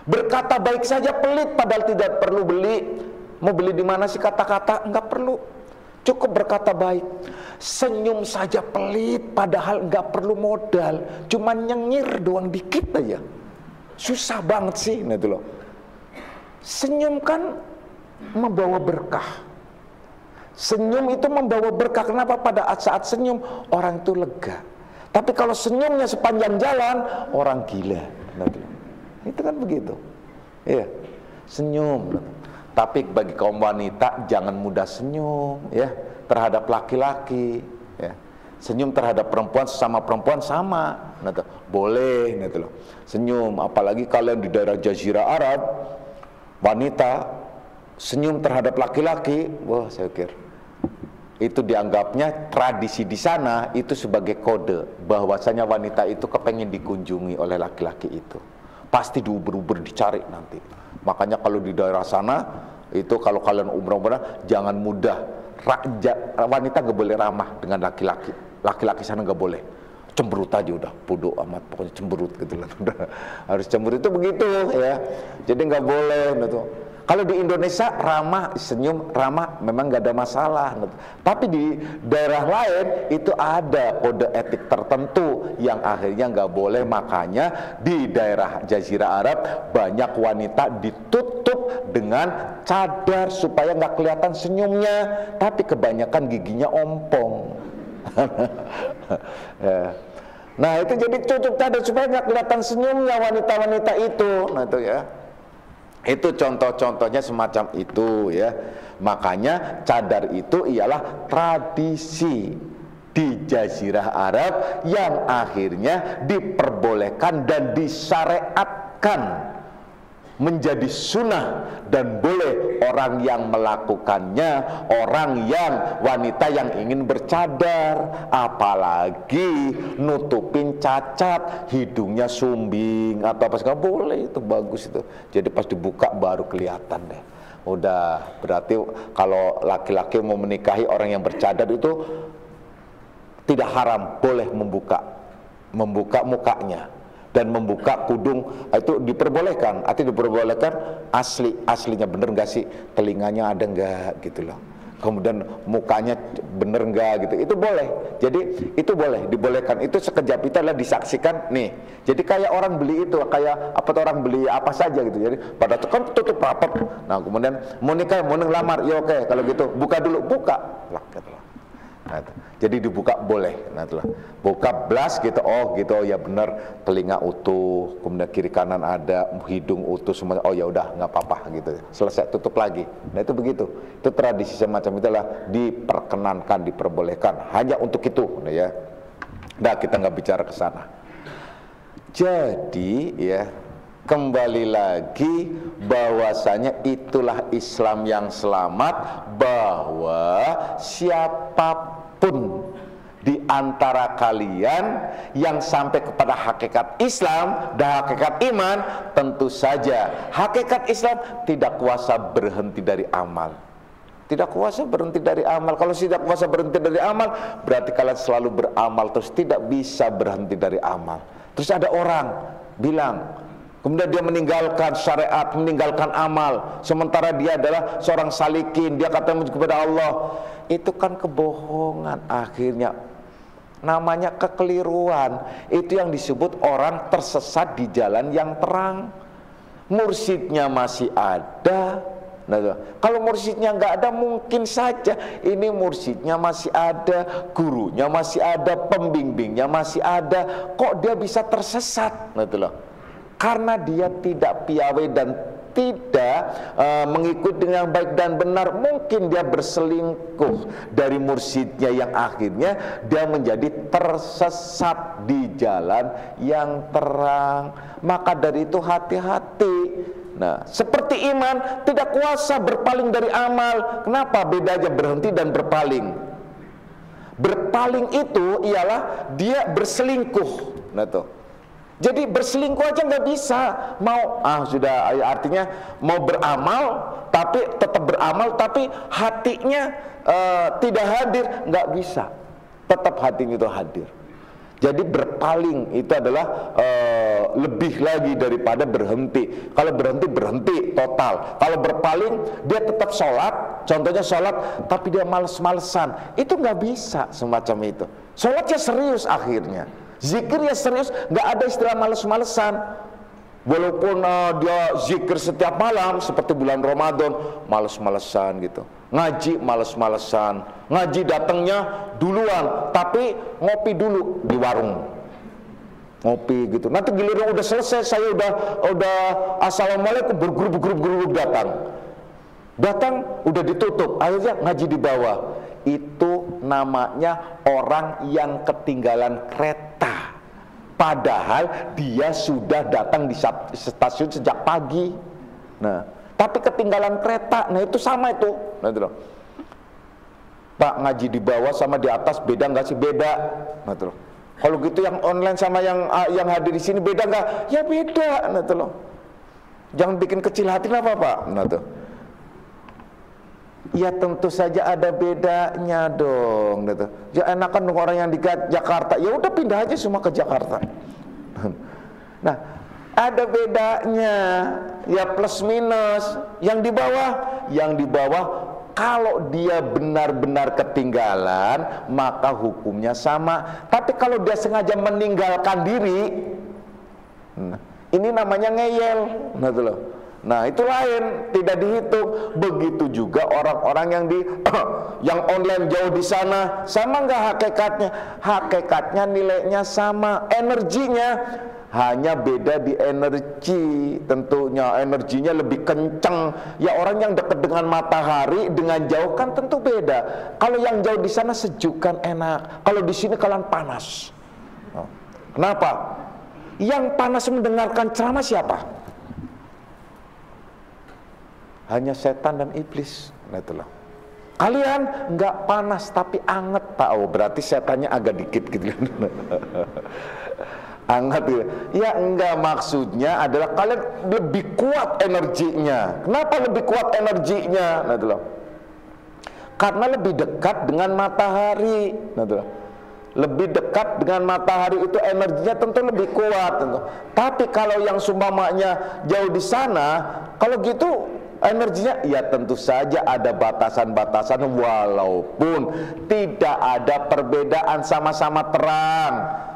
Berkata baik saja pelit padahal tidak perlu beli. Mau beli di mana sih kata-kata? Enggak perlu. Cukup berkata baik. Senyum saja pelit padahal enggak perlu modal. Cuma nyengir doang dikit aja. Susah banget sih, nah itu loh. Senyum kan membawa berkah. Senyum itu membawa berkah. Kenapa? Pada saat senyum orang itu lega. Tapi kalau senyumnya sepanjang jalan, orang gila. Nah itu loh. Itu kan begitu, ya, senyum. Tapi bagi kaum wanita jangan mudah senyum, ya, terhadap laki-laki, ya. Senyum terhadap perempuan, sesama perempuan sama, nah, boleh, nah, loh. Senyum, apalagi kalian di daerah Jazirah Arab, wanita senyum terhadap laki-laki, wah saya kira itu dianggapnya tradisi di sana itu sebagai kode bahwasanya wanita itu kepengen dikunjungi oleh laki-laki itu. Pasti diuber-uber dicari nanti. Makanya kalau di daerah sana itu kalau kalian umrah jangan mudah. Wanita gak boleh ramah dengan laki-laki. Laki-laki sana gak boleh. Cemberut aja udah, bodoh amat, pokoknya cemberut gitu lah. Harus cemberut itu begitu ya. Jadi gak boleh gitu. Kalau di Indonesia ramah, senyum, ramah memang gak ada masalah. Tapi di daerah lain itu ada kode etik tertentu yang akhirnya gak boleh. Makanya di daerah Jazirah Arab banyak wanita ditutup dengan cadar supaya gak kelihatan senyumnya. Tapi kebanyakan giginya ompong. Nah itu jadi tutup cadar supaya gak kelihatan senyumnya wanita-wanita itu. Nah itu ya. Itu contoh-contohnya semacam itu ya. Makanya cadar itu ialah tradisi di Jazirah Arab yang akhirnya diperbolehkan dan disyariatkan menjadi sunnah, dan boleh orang yang melakukannya, orang yang wanita yang ingin bercadar, apalagi nutupin cacat, hidungnya sumbing atau apa segala, boleh, itu bagus itu. Jadi pas dibuka baru kelihatan deh. Udah, berarti kalau laki-laki mau menikahi orang yang bercadar itu tidak haram, boleh membuka mukanya dan membuka kudung, itu diperbolehkan. Artinya diperbolehkan aslinya bener nggak sih, telinganya ada nggak gitu loh, kemudian mukanya bener nggak gitu, itu boleh. Jadi itu boleh, dibolehkan. Itu sekejap itu adalah disaksikan nih. Jadi kayak orang beli itu, kayak apa tuh, orang beli apa saja gitu. Jadi pada kan tutup rapat. Nah kemudian mau nikah, mau ngelamar, ya oke, kalau gitu buka dulu, buka lah gitu loh. Nah, jadi dibuka boleh. Nah itulah, buka blas gitu, oh gitu, oh ya benar, telinga utuh, kemudian kiri kanan ada, hidung utuh semuanya, oh ya udah nggak apa-apa gitu, selesai, tutup lagi. Nah itu begitu, itu tradisi semacam itulah diperkenankan, diperbolehkan hanya untuk itu. Nah ya, nah kita nggak bicara ke sana. Jadi ya, kembali lagi bahwasanya itulah Islam yang selamat, bahwa siapapun di antara kalian yang sampai kepada hakikat Islam dan hakikat iman, tentu saja hakikat Islam tidak kuasa berhenti dari amal. Tidak kuasa berhenti dari amal. Kalau tidak kuasa berhenti dari amal, berarti kalian selalu beramal terus, tidak bisa berhenti dari amal. Terus ada orang bilang. Kemudian dia meninggalkan syariat, meninggalkan amal, sementara dia adalah seorang salikin, dia kata kepada Allah. Itu kan kebohongan akhirnya. Namanya kekeliruan. Itu yang disebut orang tersesat di jalan yang terang. Mursyidnya masih ada. Nah, kalau mursyidnya nggak ada, mungkin saja ini mursyidnya masih ada, gurunya masih ada, pembimbingnya masih ada. Kok dia bisa tersesat? Nah, itulah. Karena dia tidak piawai dan tidak mengikuti dengan baik dan benar, mungkin dia berselingkuh dari mursyidnya yang akhirnya dia menjadi tersesat di jalan yang terang. Maka dari itu hati-hati. Nah, seperti iman tidak kuasa berpaling dari amal. Kenapa bedanya berhenti dan berpaling? Berpaling itu ialah dia berselingkuh. Nah tuh. Jadi berselingkuh aja nggak bisa. Mau sudah, artinya mau beramal tapi tetap beramal tapi hatinya tidak hadir, nggak bisa. Tetap hatinya itu hadir. Jadi berpaling itu adalah lebih lagi daripada berhenti. Kalau berhenti, berhenti total. Kalau berpaling, dia tetap sholat. Contohnya sholat tapi dia males-malesan. Itu nggak bisa semacam itu. Sholatnya serius akhirnya. Zikir ya serius, nggak ada istilah males-malesan. Walaupun dia zikir setiap malam seperti bulan Ramadan, males-malesan gitu. Ngaji males-malesan. Ngaji datangnya duluan, tapi ngopi dulu di warung. Ngopi gitu. Nanti giliran udah selesai, saya udah assalamualaikum, bergrup datang. Datang udah ditutup, akhirnya ngaji di bawah. Itu namanya orang yang ketinggalan kereta. Padahal dia sudah datang di stasiun sejak pagi. Nah, tapi ketinggalan kereta. Nah, itu sama itu. Nah, itu loh. Pak, ngaji di bawah sama di atas beda nggak sih? Beda. Nah, itu loh. Kalau gitu yang online sama yang hadir di sini beda nggak? Ya beda. Nah, itu loh. Jangan bikin kecil hati lah Pak. Nah, itu. Ya tentu saja ada bedanya dong gitu. Ya enakan dong orang yang di Jakarta, ya udah pindah aja semua ke Jakarta. Nah, ada bedanya, ya plus minus. Yang di bawah kalau dia benar-benar ketinggalan, maka hukumnya sama. Tapi kalau dia sengaja meninggalkan diri, ini namanya ngeyel, gitu loh. Nah, itu lain, tidak dihitung. Begitu juga orang-orang yang online jauh di sana, sama nggak hakikatnya? Hakikatnya nilainya sama, energinya hanya beda di energi. Tentunya energinya lebih kencang. Ya orang yang dekat dengan matahari dengan jauh kan tentu beda. Kalau yang jauh di sana sejuk kan enak. Kalau di sini kalian panas. Kenapa? Yang panas mendengarkan ceramah siapa? Hanya setan dan iblis. Nah, itulah. Kalian nggak panas tapi anget, Pak. Oh, berarti setannya agak dikit gitu. Anget gitu. Ya enggak, maksudnya adalah kalian lebih kuat energinya. Kenapa lebih kuat energinya? Nah, itulah. Karena lebih dekat dengan matahari. Nah, itulah. Lebih dekat dengan matahari itu energinya tentu lebih kuat tentu. Tapi kalau yang sumpamanya jauh di sana, kalau gitu energinya ya tentu saja ada batasan-batasan, walaupun tidak ada perbedaan, sama-sama terang.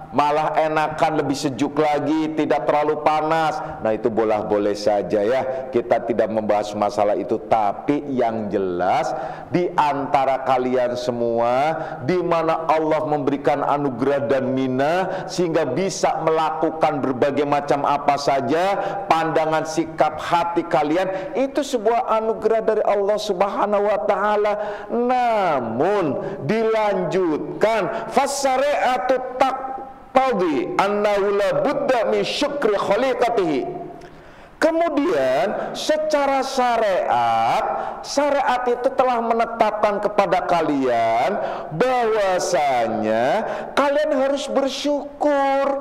Malah enakan lebih sejuk lagi, tidak terlalu panas. Nah, itu boleh-boleh saja ya. Kita tidak membahas masalah itu. Tapi yang jelas di antara kalian semua, di mana Allah memberikan anugerah dan minah sehingga bisa melakukan berbagai macam apa saja, pandangan sikap hati kalian itu sebuah anugerah dari Allah Subhanahu wa taala. Namun dilanjutkan fasari'atu taqtadi annahu la budda min syukri khaliqatihi. Kemudian secara syariat itu telah menetapkan kepada kalian bahwasanya kalian harus bersyukur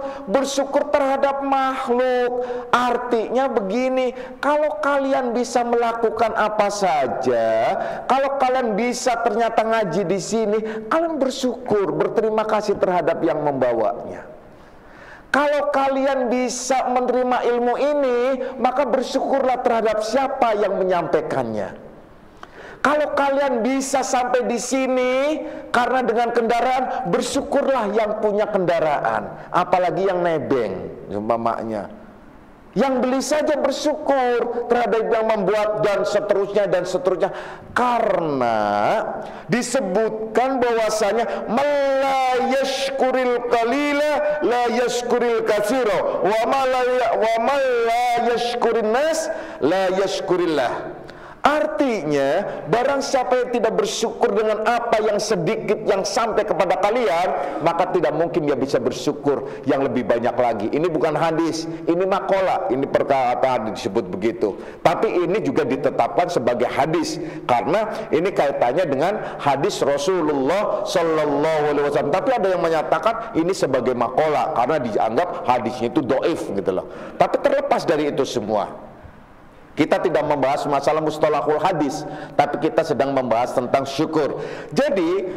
terhadap makhluk. Artinya begini, kalau kalian bisa melakukan apa saja, kalau kalian bisa ternyata ngaji di sini, kalian bersyukur, berterima kasih terhadap yang membawanya. Kalau kalian bisa menerima ilmu ini, maka bersyukurlah terhadap siapa yang menyampaikannya. Kalau kalian bisa sampai di sini karena dengan kendaraan, bersyukurlah yang punya kendaraan, apalagi yang nebeng, umpamanya. Yang beli saja bersyukur terhadap yang membuat dan seterusnya dan seterusnya. Karena disebutkan bahwasanya la yashkuril qalila la yashkuril katsira wa man la yashkurin nas la yashkurillah. Artinya, barang siapa yang tidak bersyukur dengan apa yang sedikit yang sampai kepada kalian, maka tidak mungkin dia bisa bersyukur yang lebih banyak lagi. Ini bukan hadis, ini maqalah, ini perkataan disebut begitu. Tapi ini juga ditetapkan sebagai hadis karena ini kaitannya dengan hadis Rasulullah Sallallahu Alaihi Wasallam. Tapi ada yang menyatakan ini sebagai maqalah karena dianggap hadisnya itu dhaif gitu loh. Tapi terlepas dari itu semua, kita tidak membahas masalah mustalahul hadis, tapi kita sedang membahas tentang syukur. Jadi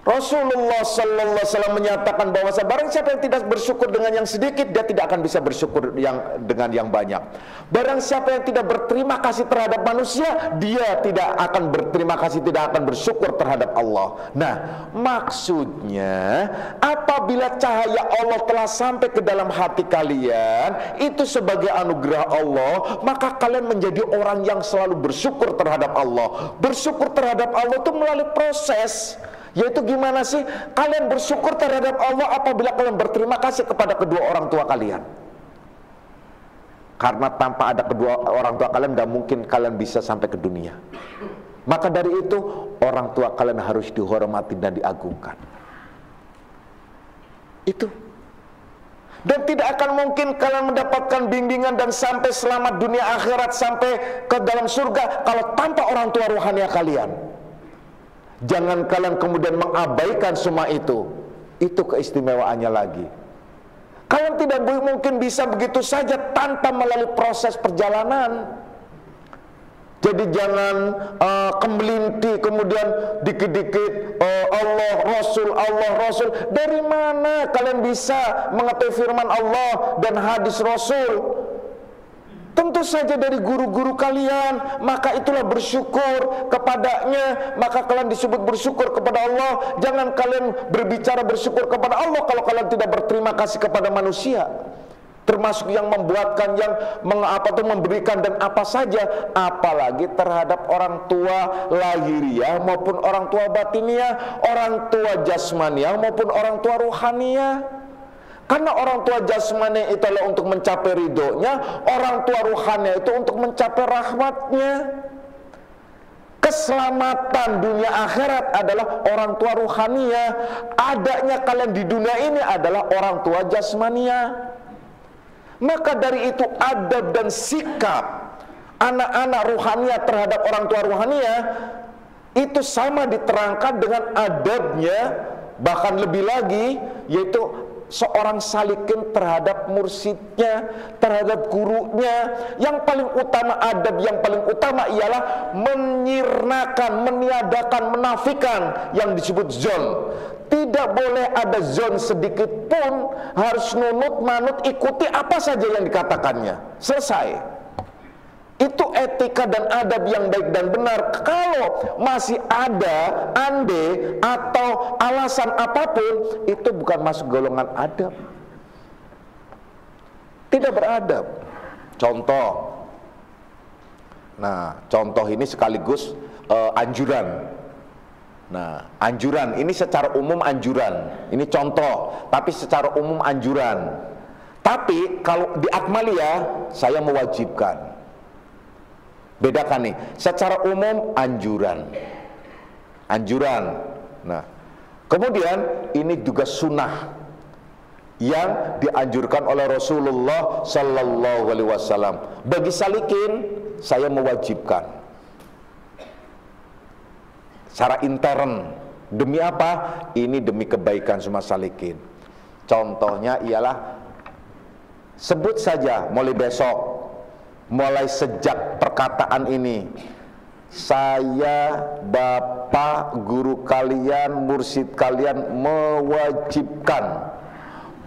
Rasulullah Sallallahu Alaihi Wasallam menyatakan bahwa barang siapa yang tidak bersyukur dengan yang sedikit, dia tidak akan bisa bersyukur dengan yang banyak. Barang siapa yang tidak berterima kasih terhadap manusia, dia tidak akan berterima kasih, tidak akan bersyukur terhadap Allah. Nah, maksudnya apabila cahaya Allah telah sampai ke dalam hati kalian, itu sebagai anugerah Allah, maka kalian menjadi orang yang selalu bersyukur terhadap Allah. Bersyukur terhadap Allah itu melalui proses, yaitu gimana sih kalian bersyukur terhadap Allah apabila kalian berterima kasih kepada kedua orang tua kalian. Karena tanpa ada kedua orang tua kalian, gak mungkin kalian bisa sampai ke dunia. Maka dari itu orang tua kalian harus dihormati dan diagungkan. Itu. Dan tidak akan mungkin kalian mendapatkan bimbingan dan sampai selamat dunia akhirat, sampai ke dalam surga kalau tanpa orang tua rohani kalian. Jangan kalian kemudian mengabaikan semua itu. Itu keistimewaannya lagi. Kalian tidak mungkin bisa begitu saja tanpa melalui proses perjalanan. Jadi jangan kemelinti kemudian dikit-dikit Allah Rasul. Dari mana kalian bisa mengetahui firman Allah dan hadis Rasul? Tentu saja dari guru-guru kalian. Maka itulah bersyukur kepadanya. Maka kalian disebut bersyukur kepada Allah. Jangan kalian berbicara bersyukur kepada Allah kalau kalian tidak berterima kasih kepada manusia, termasuk yang membuatkan, yang memberikan dan apa saja. Apalagi terhadap orang tua lahiriah maupun orang tua batiniah, orang tua jasmaniah maupun orang tua ruhaniah. Karena orang tua jasmani itu adalah untuk mencapai ridhonya, orang tua ruhani itu untuk mencapai rahmatnya. Keselamatan dunia akhirat adalah orang tua ruhania. Adanya kalian di dunia ini adalah orang tua jasmania. Maka dari itu adab dan sikap anak-anak ruhania terhadap orang tua ruhania itu sama diterangkan dengan adabnya, bahkan lebih lagi, yaitu seorang salikin terhadap mursyidnya, terhadap gurunya. Yang paling utama, adab yang paling utama ialah menyirnakan, meniadakan, menafikan yang disebut zon. Tidak boleh ada zon sedikit pun, harus nunut, manut, ikuti apa saja yang dikatakannya. Selesai. Itu etika dan adab yang baik dan benar. Kalau masih ada ande atau alasan apapun, itu bukan masuk golongan adab. Tidak beradab. Contoh. Nah, contoh ini sekaligus anjuran. Nah, anjuran ini secara umum anjuran. Ini contoh, tapi secara umum anjuran. Tapi kalau di Akmaliyah saya mewajibkan. Bedakan nih, secara umum anjuran. Anjuran. Nah, kemudian ini juga sunnah yang dianjurkan oleh Rasulullah Sallallahu Alaihi Wasallam. Bagi salikin, saya mewajibkan. Secara intern. Demi apa? Ini demi kebaikan semua salikin. Contohnya ialah, sebut saja mulai besok, mulai sejak perkataan ini, saya, bapak, guru kalian, mursyid kalian mewajibkan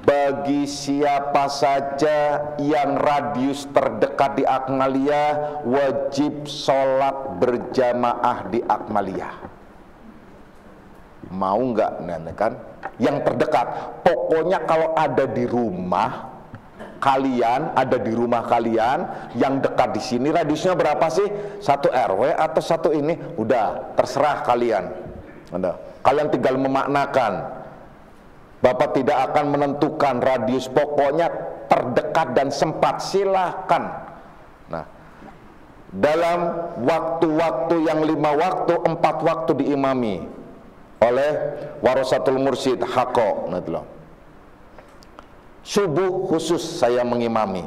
bagi siapa saja yang radius terdekat di Akmaliyah wajib sholat berjamaah di Akmaliyah. Mau nggak, kan? Yang terdekat, pokoknya kalau ada di rumah kalian, ada di rumah kalian yang dekat di sini, radiusnya berapa sih? 1 RW atau 1 ini? Udah, terserah kalian. Udah. Kalian tinggal memaknakan. Bapak tidak akan menentukan radius, pokoknya terdekat dan sempat, silahkan. Nah, dalam waktu-waktu yang 5 waktu, 4 waktu diimami oleh warasatul mursyid Haqo. Subuh khusus saya mengimami,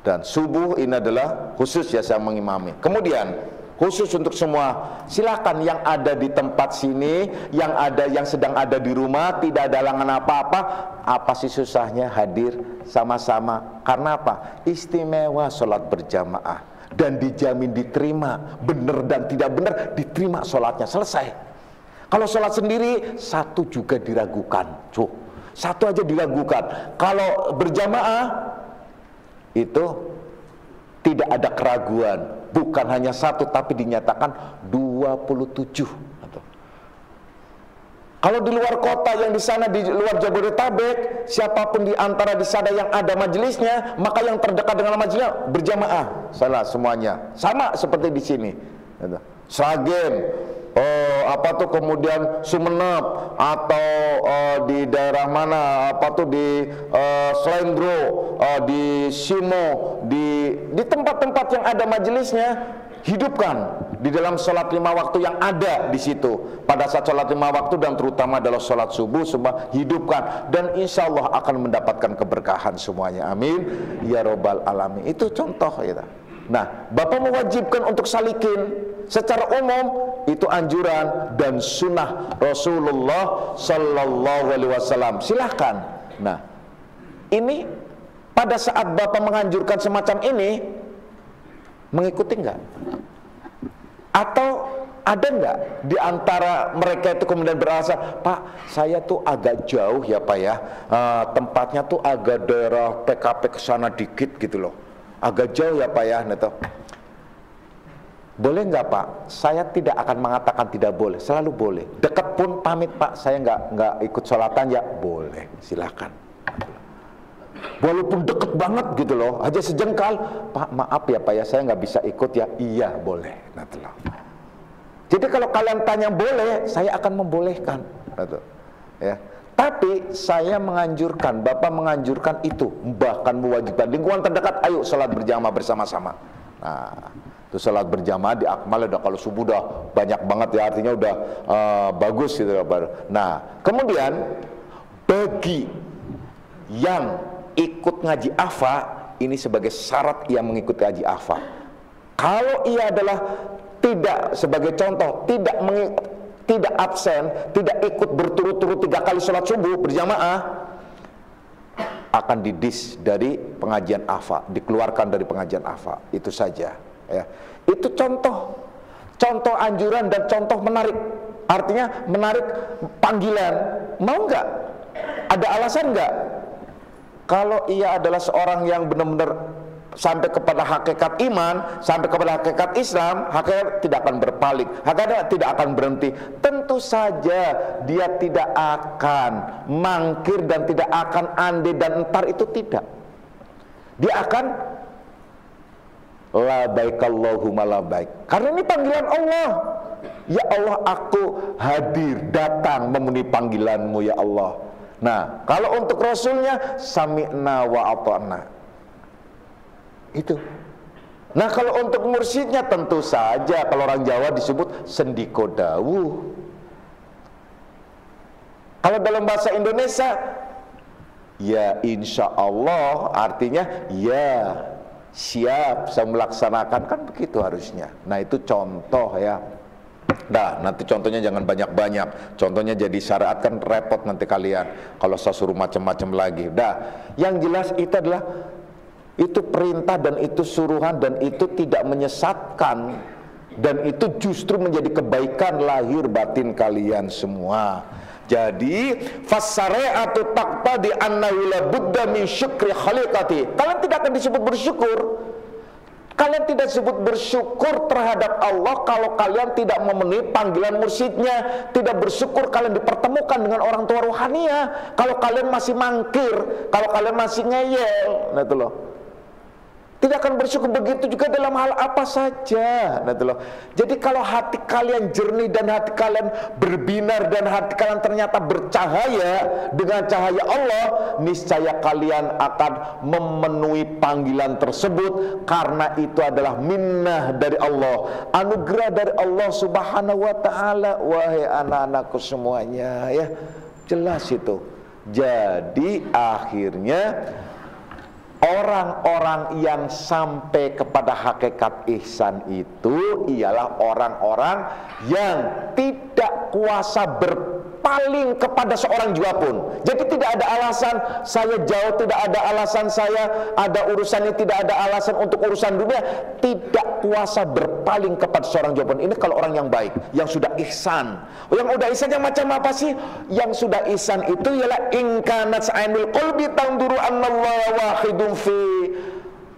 dan subuh ini adalah khusus ya saya mengimami. Kemudian khusus untuk semua, silakan yang ada di tempat sini, yang sedang ada di rumah, tidak ada halangan apa-apa, apa sih susahnya hadir sama-sama? Karena apa? Istimewa sholat berjamaah dan dijamin diterima, benar dan tidak benar diterima sholatnya, selesai. Kalau sholat sendiri, satu juga diragukan, satu aja diragukan. Kalau berjamaah itu tidak ada keraguan, bukan hanya satu tapi dinyatakan 27. Kalau di luar kota, yang di sana di luar Jabodetabek, siapapun di antara di sana yang ada majelisnya, maka yang terdekat dengan majelisnya berjamaah, salah semuanya, sama seperti di sini. Sragen, kemudian Sumenep, atau di daerah mana, di Slendro, di Simo, di tempat-tempat yang ada majelisnya, hidupkan di dalam sholat 5 waktu yang ada di situ. Pada saat sholat 5 waktu dan terutama adalah sholat subuh, semua hidupkan, dan insya Allah akan mendapatkan keberkahan semuanya. Amin ya robbal alamin. Itu contoh ya. Nah, Bapak mewajibkan untuk salikin secara umum, itu anjuran dan sunnah Rasulullah Sallallahu Alaihi Wasallam. Silahkan. Nah, ini pada saat Bapak menganjurkan semacam ini, mengikuti enggak? Atau ada enggak di antara mereka itu kemudian beralasan, Pak, saya tuh agak jauh ya Pak ya, tempatnya tuh agak daerah PKP kesana dikit gitu loh, agak jauh ya Pak ya, boleh nggak Pak? Saya tidak akan mengatakan tidak boleh, selalu boleh. Dekat pun pamit Pak, saya nggak ikut sholatan ya, boleh, silakan. Walaupun deket banget gitu loh, aja sejengkal, Pak maaf ya Pak ya, saya nggak bisa ikut ya, iya boleh. Jadi kalau kalian tanya boleh, saya akan membolehkan. Ya. Tapi saya menganjurkan, Bapak menganjurkan itu, bahkan mewajibkan lingkungan terdekat, ayo sholat berjamaah bersama-sama. Nah, itu sholat berjamaah di Akmal udah, kalau subuh udah banyak banget ya, artinya udah bagus gitu. Nah, kemudian bagi yang ikut ngaji AFA, ini sebagai syarat ia mengikuti ngaji AFA. Kalau ia adalah tidak, sebagai contoh, tidak absen, tidak ikut berturut-turut 3 kali sholat subuh berjamaah, akan didis dari pengajian AFA, dikeluarkan dari pengajian AFA. Itu saja ya. Itu contoh anjuran dan contoh menarik, artinya menarik panggilan. Mau nggak? Ada alasan nggak? Kalau ia adalah seorang yang benar-benar sampai kepada hakikat iman, sampai kepada hakikat Islam, hakikat tidak akan berpaling, hakikat tidak akan berhenti. Tentu saja dia tidak akan mangkir dan tidak akan andai dan entar, itu tidak. Dia akan labaik Allahumma labaik, karena ini panggilan Allah. Ya Allah, aku hadir, datang memenuhi panggilanmu ya Allah. Nah, kalau untuk Rasulnya sami'na wa ata'na. Itu. Nah, kalau untuk mursyidnya tentu saja kalau orang Jawa disebut sendiko dawuh. Kalau dalam bahasa Indonesia ya insya Allah, artinya ya siap saya melaksanakan, kan begitu harusnya. Nah, itu contoh ya. Nah, nanti contohnya jangan banyak-banyak. Contohnya jadi syariat kan repot nanti kalian kalau saya suruh macam-macam lagi. Nah, yang jelas itu adalah itu perintah dan itu suruhan dan itu tidak menyesatkan, dan itu justru menjadi kebaikan lahir batin kalian semua. Jadi fasari'atu taqtadi annahu la budda min syukri khaliqati. Kalian tidak akan disebut bersyukur. Kalian tidak disebut bersyukur terhadap Allah kalau kalian tidak memenuhi panggilan mursyidnya. Tidak bersyukur kalian dipertemukan dengan orang tua ruhania. Kalau kalian masih mangkir, kalau kalian masih ngeyel, nah itu loh. Tidak akan bersyukur. Begitu juga dalam hal apa saja. Nah itu loh. Jadi kalau hati kalian jernih dan hati kalian berbinar dan hati kalian ternyata bercahaya dengan cahaya Allah, niscaya kalian akan memenuhi panggilan tersebut, karena itu adalah minnah dari Allah, anugerah dari Allah Subhanahu wa taala. Wahai anak-anakku semuanya, ya, jelas itu. Jadi akhirnya orang-orang yang sampai kepada hakikat ihsan itu ialah orang-orang yang tidak kuasa berpaling kepada seorang juga pun. Jadi tidak ada alasan saya jauh, tidak ada alasan saya ada urusan ini, tidak ada alasan untuk urusan dunia. Tidak kuasa berpaling kepada seorang juga pun. Ini kalau orang yang baik, yang sudah ihsan. Yang udah ihsan yang macam apa sih? Yang sudah ihsan itu ialah ingkanat ainul qalbi tanduru annallaha wahidun fi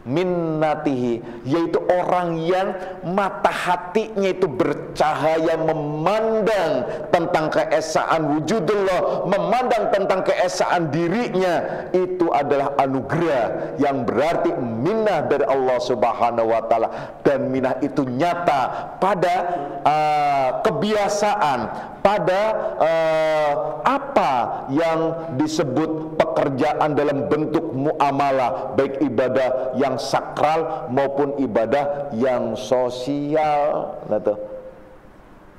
minnatihi, yaitu orang yang mata hatinya itu bercahaya memandang tentang keesaan wujudullah, memandang tentang keesaan dirinya. Itu adalah anugerah yang berarti minnah dari Allah Subhanahu wa taala, dan minnah itu nyata pada kebiasaan, pada apa yang disebut pekerjaan dalam bentuk muamalah, baik ibadah yang sakral maupun ibadah yang sosial. Nah,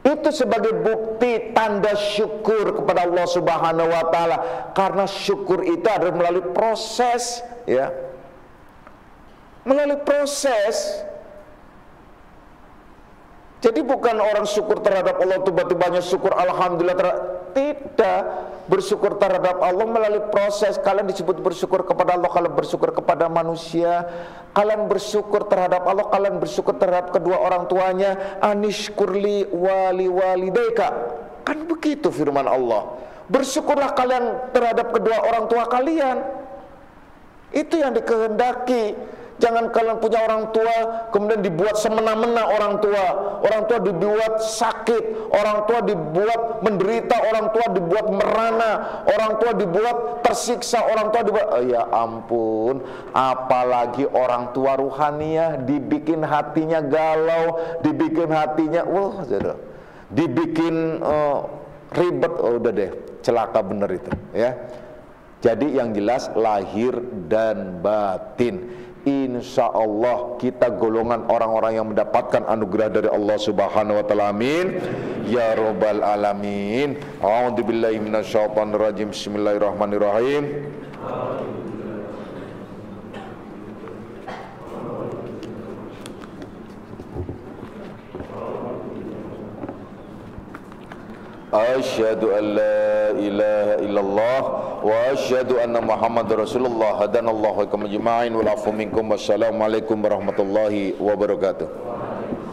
itu sebagai bukti tanda syukur kepada Allah Subhanahu wa taala, karena syukur itu adalah melalui proses, ya. Melalui proses. Jadi bukan orang syukur terhadap Allah tiba-tibanya syukur alhamdulillah tidak. Bersyukur terhadap Allah melalui proses. Kalian disebut bersyukur kepada Allah, kalian bersyukur kepada manusia. Kalian bersyukur terhadap Allah, kalian bersyukur terhadap kedua orang tuanya. Anishkurli wali walidaika. Kan begitu firman Allah. Bersyukurlah kalian terhadap kedua orang tua kalian. Itu yang dikehendaki. Jangan kalian punya orang tua kemudian dibuat semena-mena orang tua. Orang tua dibuat sakit, orang tua dibuat menderita, orang tua dibuat merana, orang tua dibuat tersiksa, orang tua dibuat, oh ya ampun, apalagi orang tua ruhaniah dibikin hatinya galau, dibikin hatinya dibikin ribet. Oh udah deh, celaka bener itu, ya. Jadi yang jelas lahir dan batin. Insya Allah kita golongan orang-orang yang mendapatkan anugerah dari Allah Subhanahu wa taala. Amin ya rabbal alamin. A'udzubillahi minasyaitonir rajim. Bismillahirrahmanirrahim. Asyhadu an la ilaha illallah wa asyhadu anna Muhammadar Rasulullah. Hadanallahu wa iyyakum ajma'in wal afu minkum. Wassalamualaikum warahmatullahi wabarakatuh.